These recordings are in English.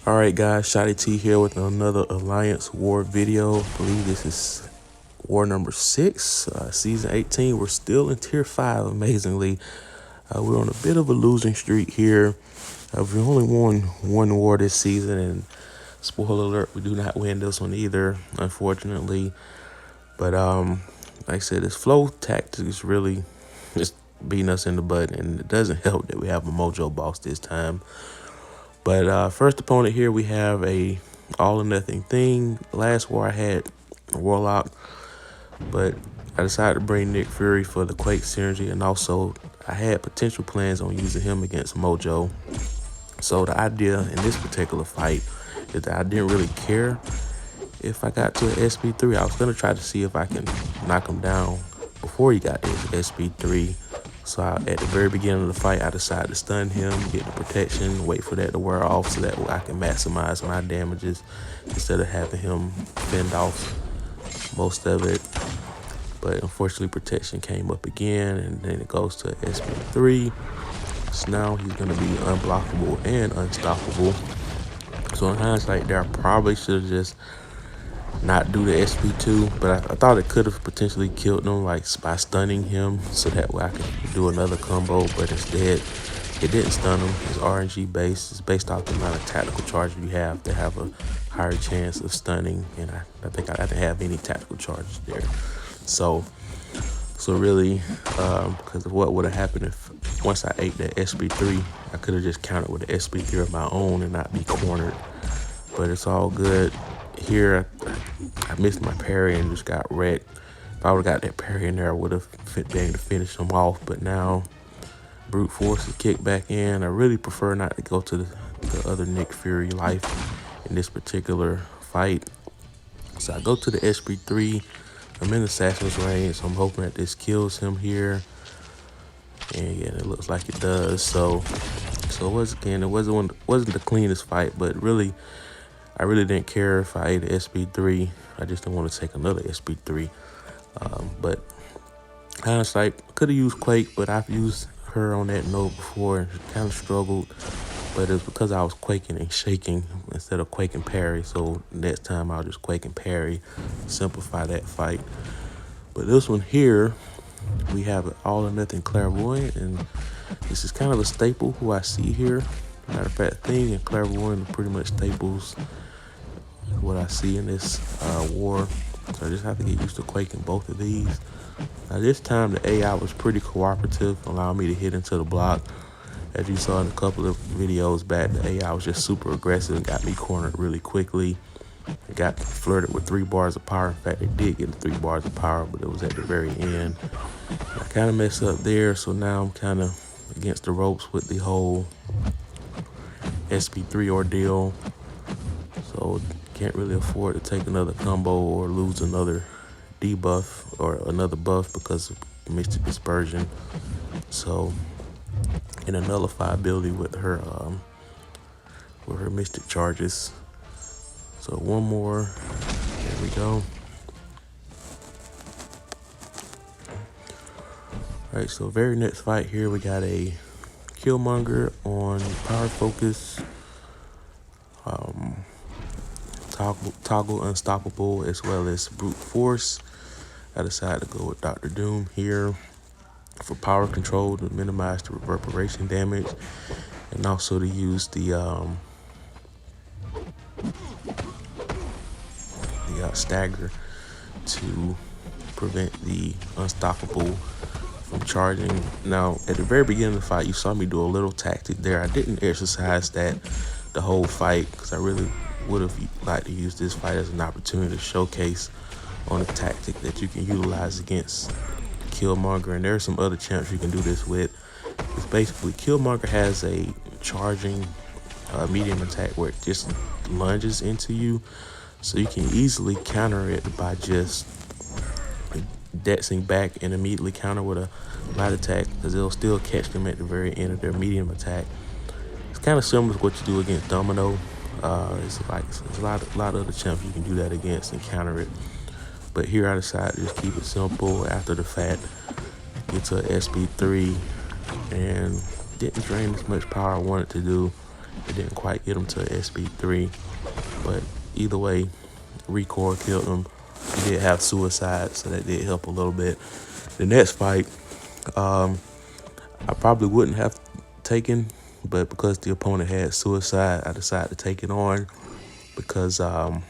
All right, guys, Shotty T here with another Alliance War video. I believe this is war number 6, season 18. We're still in tier 5, amazingly. We're on a bit of a losing streak here. We only won one war this season, and spoiler alert, we do not win this one either, unfortunately. But like I said, this flow tactic is really just beating us in the butt, and it doesn't help that we have a Mojo boss this time. But first opponent here, we have a all or nothing thing. Last war I had a Warlock, but I decided to bring Nick Fury for the Quake synergy, and also I had potential plans on using him against Mojo. So the idea in this particular fight is that I didn't really care if I got to an SP3. I was going to try to see if I can knock him down before he got to his SP3. So at the very beginning of the fight, I decided to stun him, get the protection, wait for that to wear off so that way I can maximize my damages instead of having him fend off most of it. But unfortunately, protection came up again, and then it goes to SP3. So now he's going to be unblockable and unstoppable. So in hindsight there, I probably should have just not do the SP2, but I thought it could have potentially killed him, like by stunning him, so that way I could do another combo. But instead, it didn't stun him. It's RNG based. It's based off the amount of tactical charges you have to have a higher chance of stunning, and I think I didn't have any tactical charges there. So really, because of what would have happened if once I ate that SP3, I could have just countered with the SP3 of my own and not be cornered. But it's all good. Here, I missed my parry and just got wrecked. If I would have got that parry in there, I would have been able to finish him off. But now, brute force is kicked back in. I really prefer not to go to the other Nick Fury life in this particular fight. So I go to the SP3. I'm in Assassin's range, so I'm hoping that this kills him here. And yeah, it looks like it does. So it wasn't the cleanest fight, but really, I really didn't care if I ate an SP3. I just didn't want to take another SP3. But hindsight, could have used Quake, but I've used her on that node before and kind of struggled. But it was because I was quaking and shaking instead of quake and parry. So next time I'll just quake and parry, simplify that fight. But this one here, we have an all or nothing clairvoyant, and this is kind of a staple who I see here. Matter of fact, thing and clairvoyant are pretty much staples what I see in this war. So I just have to get used to quaking both of these. Now this time the AI was pretty cooperative, allowing me to hit into the block. As you saw in a couple of videos back, the AI was just super aggressive and got me cornered really quickly. It got flirted with 3 bars of power. In fact, it did get the 3 bars of power, but it was at the very end. I kind of messed up there, so now I'm kind of against the ropes with the whole SP3 ordeal. So can't really afford to take another combo or lose another debuff or another buff because of Mystic Dispersion. So in a nullify ability with her Mystic charges. So one more. There we go. Alright, so very next fight here, we got a Killmonger on Power Focus. Toggle Unstoppable, as well as Brute Force. I decided to go with Dr. Doom here for power control to minimize the reverberation damage, and also to use the stagger to prevent the Unstoppable from charging. Now, at the very beginning of the fight, you saw me do a little tactic there. I didn't exercise that the whole fight because I really would have liked to use this fight as an opportunity to showcase on a tactic that you can utilize against Killmonger. And there are some other champs you can do this with. It's basically Killmonger has a charging medium attack where it just lunges into you. So you can easily counter it by just dexing back and immediately counter with a light attack, because it'll still catch them at the very end of their medium attack. It's kind of similar to what you do against Domino. It's a lot of other champs you can do that against and counter it. But here I decided to just keep it simple after the fact. Get to SP3 and didn't drain as much power I wanted to do. It didn't quite get him to SB3, but either way, recoil killed him. He did have suicide, so that did help a little bit. The next fight, I probably wouldn't have taken, but because the opponent had suicide, I decided to take it on because Iron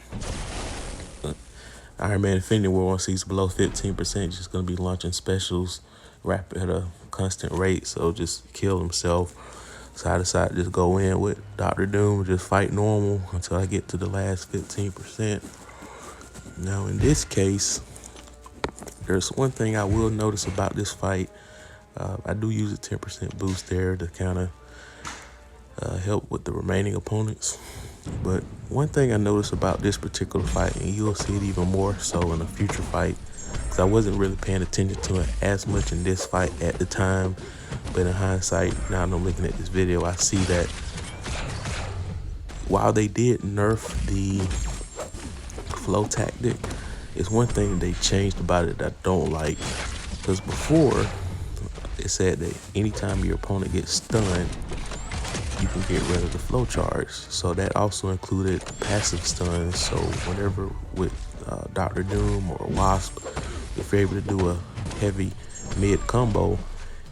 Man Infinity War, once he's below 15%, just going to be launching specials rapid at a constant rate, so just kill himself. So I decided to just go in with Dr. Doom, just fight normal until I get to the last 15%. Now in this case, there's one thing I will notice about this fight. I do use a 10% boost there to kind of help with the remaining opponents. But one thing I noticed about this particular fight, and you'll see it even more so in a future fight, because I wasn't really paying attention to it as much in this fight at the time, but in hindsight, now that I'm looking at this video, I see that while they did nerf the flow tactic, it's one thing they changed about it that I don't like. Because before, it said that anytime your opponent gets stunned, you can get rid of the flow charge. So that also included passive stuns. So whenever with Dr. Doom or Wasp, if you're able to do a heavy mid combo,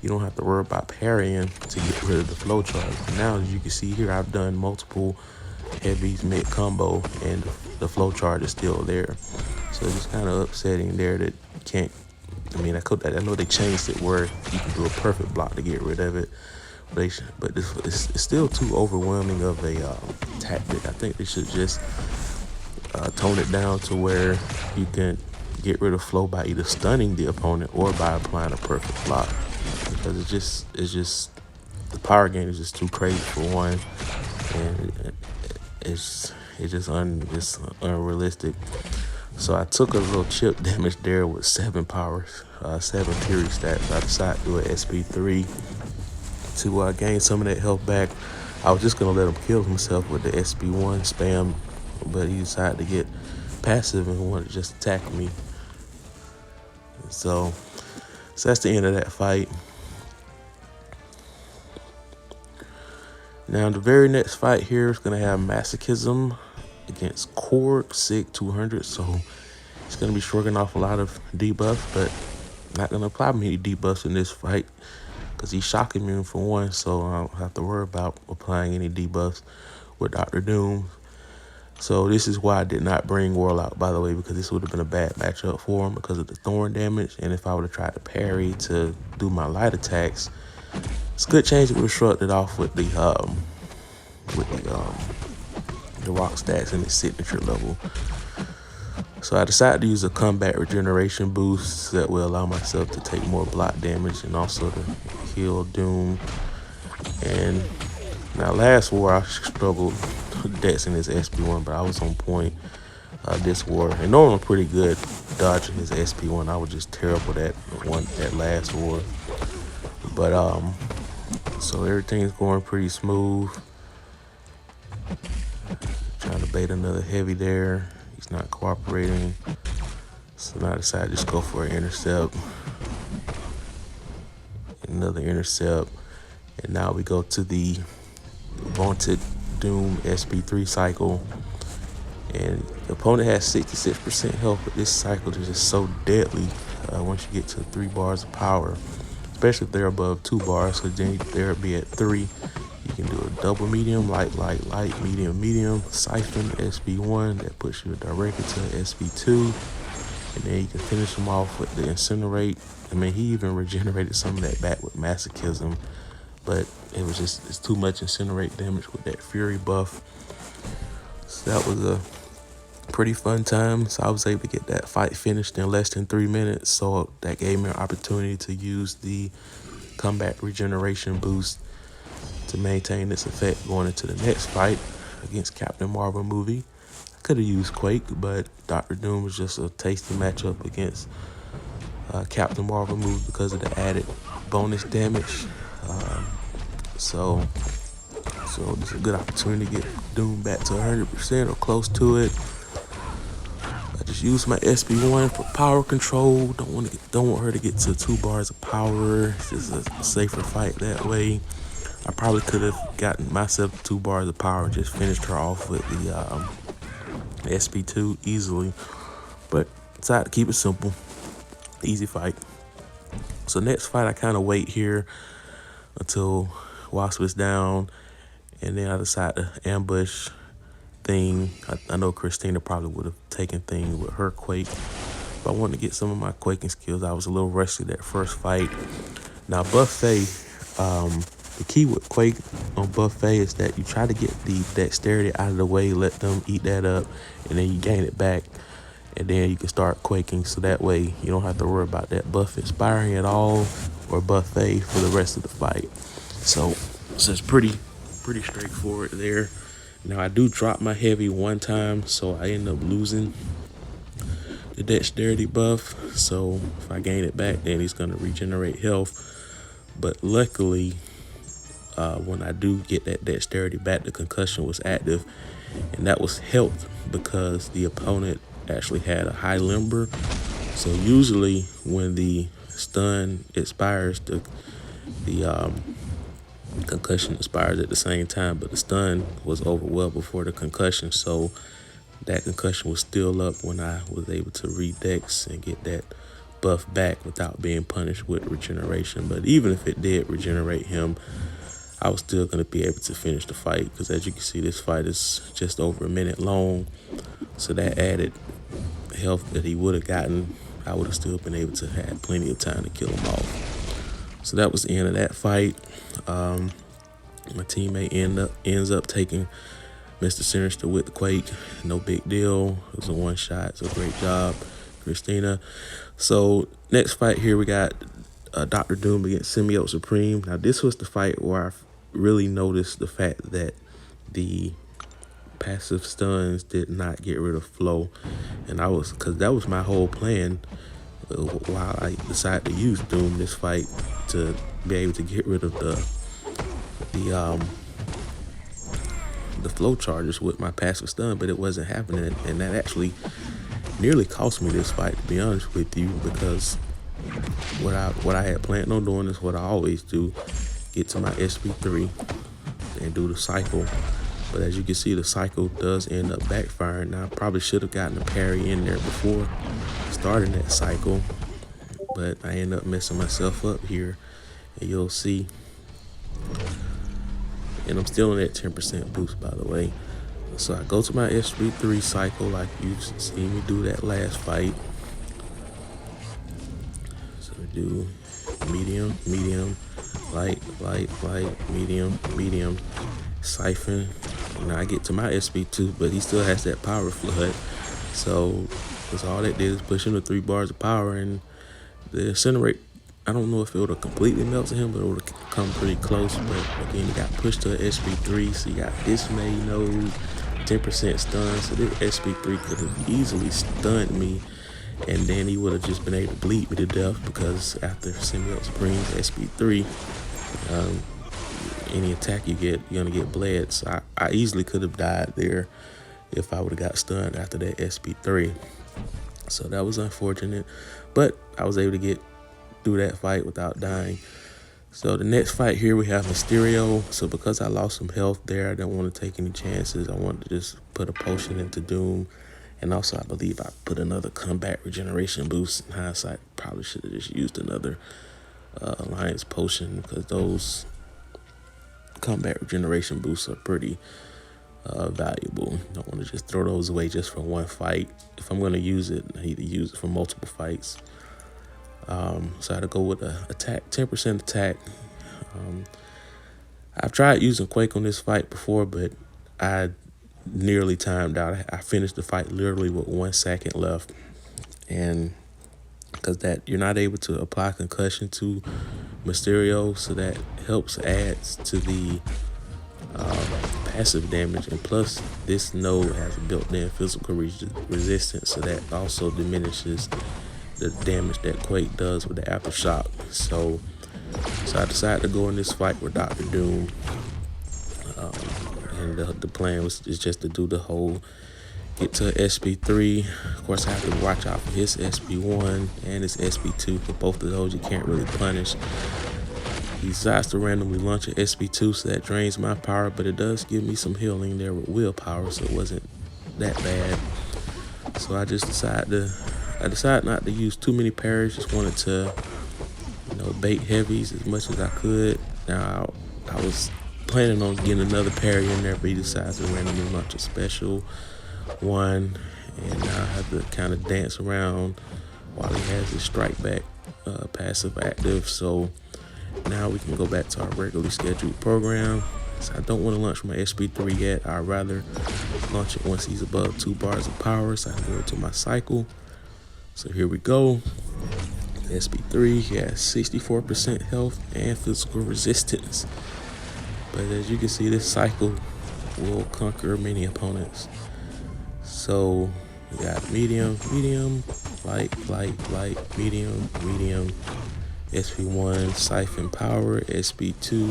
you don't have to worry about parrying to get rid of the flow charge. But now, as you can see here, I've done multiple heavies mid combo and the flow charge is still there. So it's kind of upsetting there that you can't. I mean, I know they changed it where you can do a perfect block to get rid of it, but it's still too overwhelming of a tactic. I think they should just tone it down to where you can get rid of flow by either stunning the opponent or by applying a perfect block, because it's just the power gain is just too crazy for one, and it's just unrealistic. So I took a little chip damage there with 7 powers, 7 Fury stats. I decided to do an SP3 to gain some of that health back. I was just gonna let him kill himself with the SP1 spam, but he decided to get passive and wanted to just attack me. So that's the end of that fight. Now the very next fight here is gonna have Masochism against Korg Sig 200. So it's gonna be shrugging off a lot of debuffs, but not gonna apply many debuffs in this fight because he's shock immune for one, so I don't have to worry about applying any debuffs with Dr. Doom. So this is why I did not bring Warlock, by the way, because this would have been a bad matchup for him because of the thorn damage. And if I would have tried to parry to do my light attacks, it's a good chance it would have shrugged it off with the rock stats and its signature level. So I decided to use a combat regeneration boost that will allow myself to take more block damage and also to heal Doom. And now last war I struggled dexing his SP1, but I was on point this war. And normally I'm pretty good dodging his SP1. I was just terrible that last war. But so everything's going pretty smooth. Trying to bait another heavy there. He's not cooperating. So now I decided to just go for an intercept. Another intercept. And now we go to the vaunted Doom SP3 cycle. And the opponent has 66% health, but this cycle is just so deadly once you get to 3 bars of power. Especially if they're above 2 bars, because then they'll be at 3. You can do a double medium, light, medium, medium, siphon, SP1. That puts you directly to SP2. And then you can finish them off with the incinerate. I mean, he even regenerated some of that back with Masochism, but it's too much incinerate damage with that Fury buff. So that was a pretty fun time. So I was able to get that fight finished in less than 3 minutes. So that gave me an opportunity to use the combat regeneration boost to maintain this effect going into the next fight against Captain Marvel movie. I could have used Quake, but Dr. Doom was just a tasty matchup against Captain Marvel movie because of the added bonus damage. So it's a good opportunity to get Doom back to 100% or close to it. I just used my SP1 for power control. Don't want her to get to 2 bars of power. It's just a safer fight that way. I probably could have gotten myself 2 bars of power and just finished her off with the SP2 easily. But decided to keep it simple. Easy fight. So next fight, I kind of wait here until Wasp is down, and then I decide to ambush Thing. I know Christina probably would have taken Thing with her Quake, but I wanted to get some of my quaking skills. I was a little rusty that first fight. Now Buffet, the key with Quake on Buffet is that you try to get the dexterity out of the way, let them eat that up, and then you gain it back, and then you can start quaking. So that way you don't have to worry about that buff expiring at all or Buffet for the rest of the fight. So it's pretty straightforward there. Now I do drop my heavy one time, so I end up losing the dexterity buff. So if I gain it back, then he's gonna regenerate health. But luckily, when I do get that dexterity back, the concussion was active, and that was helped because the opponent actually had a high limber. So usually when the stun expires, the concussion expires at the same time, but the stun was over well before the concussion, so that concussion was still up when I was able to redex and get that buff back without being punished with regeneration. But even if it did regenerate him, I was still going to be able to finish the fight, because as you can see, this fight is just over a minute long, so that added health that he would have gotten, I would have still been able to have plenty of time to kill him off. So that was the end of that fight. My teammate ends up taking Mr. Sinister with the Quake. No big deal. It was a one shot, so great job, Christina. So next fight here, we got Dr. Doom against Symbiote Supreme. Now this was the fight where I really noticed the fact that the passive stuns did not get rid of flow, and because that was my whole plan while I decided to use Doom this fight to be able to get rid of the flow charges with my passive stun, but it wasn't happening, and that actually nearly cost me this fight, to be honest with you, because what I had planned on doing is what I always do: get to my SP3 and do the cycle. But as you can see, the cycle does end up backfiring. Now I probably should have gotten a parry in there before starting that cycle, but I end up messing myself up here, and you'll see. And I'm still in that 10% boost, by the way. So I go to my SP3 cycle like you see me do that last fight. So we do medium, medium, light, light, light, medium, medium, siphon. Now I get to my SP2, but he still has that power flood. So that's all that did is push him to 3 bars of power, and the incinerate, I don't know if it would have completely melted him, but it would have come pretty close. But again, he got pushed to SP3, so you got dismay node, 10% stun. So this SP3 could have easily stunned me, and then he would have just been able to bleed me to death, because after Symbiote Supreme's SP3, any attack you get, you're gonna get bled. So I easily could have died there if I would have got stunned after that SP3. So that was unfortunate, but I was able to get through that fight without dying. So the next fight here, we have Mysterio. So because I lost some health there, I didn't want to take any chances. I wanted to just put a potion into Doom, and also I believe I put another combat regeneration boost. In hindsight, probably should have just used another Alliance potion, because those combat regeneration boosts are pretty valuable. You don't want to just throw those away just for one fight. If I'm going to use it, I need to use it for multiple fights. So I had to go with a attack, 10% attack. I've tried using Quake on this fight before, but I nearly timed out. I finished the fight literally with 1 second left, and because that you're not able to apply concussion to Mysterio, so that helps adds to the passive damage, and plus this node has built-in physical resistance, so that also diminishes the damage that Quake does with the aftershock. So I decided to go in this fight with Dr. Doom, and the plan is just to do the whole get to SP3. Of course, I have to watch out for his SP1 and his SP2, but both of those you can't really punish. He decides to randomly launch an SP2, so that drains my power, but it does give me some healing there with willpower, so it wasn't that bad. So I decided not to use too many parries, just wanted to, bait heavies as much as I could. Now, I was planning on getting another parry in there, but he decides to randomly launch a special one, and now I have to kind of dance around while he has his strike back passive active. So now we can go back to our regularly scheduled program. So I don't want to launch my SP3 yet. I'd rather launch it once he's above 2 bars of power, so I can go into my cycle. So here we go. SP3, he has 64% health and physical resistance. But as you can see, this cycle will conquer many opponents. So we got medium, light, medium, SP1, siphon power, SP2,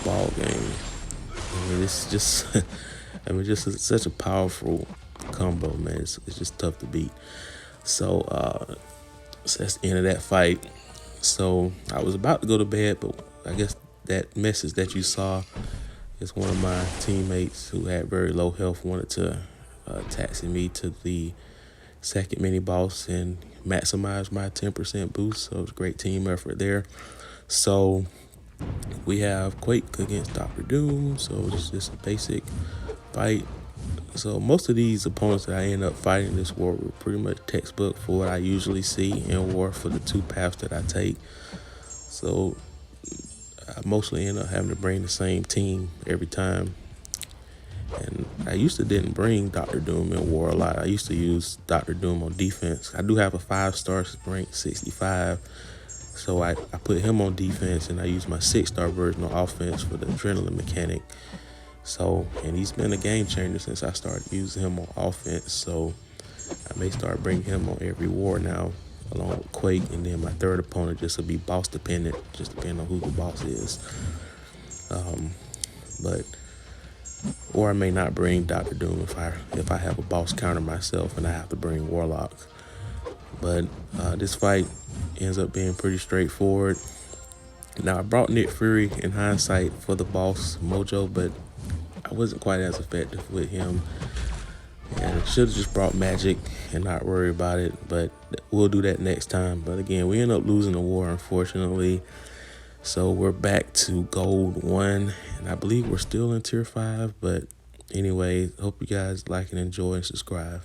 ball game. I mean, this is just, such a powerful combo, man. It's just tough to beat. So that's the end of that fight. So I was about to go to bed, but I guess that message that you saw is one of my teammates who had very low health wanted to taxi me to the second mini boss and maximize my 10% boost. So it was a great team effort there. So we have Quake against Dr. Doom. So it's just a basic fight. So most of these opponents that I end up fighting this war were pretty much textbook for what I usually see in war for the 2 paths that I take. So I mostly end up having to bring the same team every time. And I used to didn't bring Dr. Doom in war a lot. I used to use Dr. Doom on defense. I do have a 5-star rank 65. So I put him on defense, and I use my 6-star version on offense for the adrenaline mechanic. So, and he's been a game changer since I started using him on offense. So I may start bringing him on every war now, along with Quake. And then my third opponent just will be boss dependent, just depending on who the boss is. Or I may not bring Dr. Doom if I have a boss counter myself and I have to bring Warlock. But this fight ends up being pretty straightforward. Now, I brought Nick Fury in hindsight for the boss Mojo, but I wasn't quite as effective with him. And I should have just brought Magic and not worry about it, but we'll do that next time. But again, we end up losing the war, unfortunately. So we're back to gold 1, and I believe we're still in tier 5. But anyway, hope you guys like and enjoy and subscribe.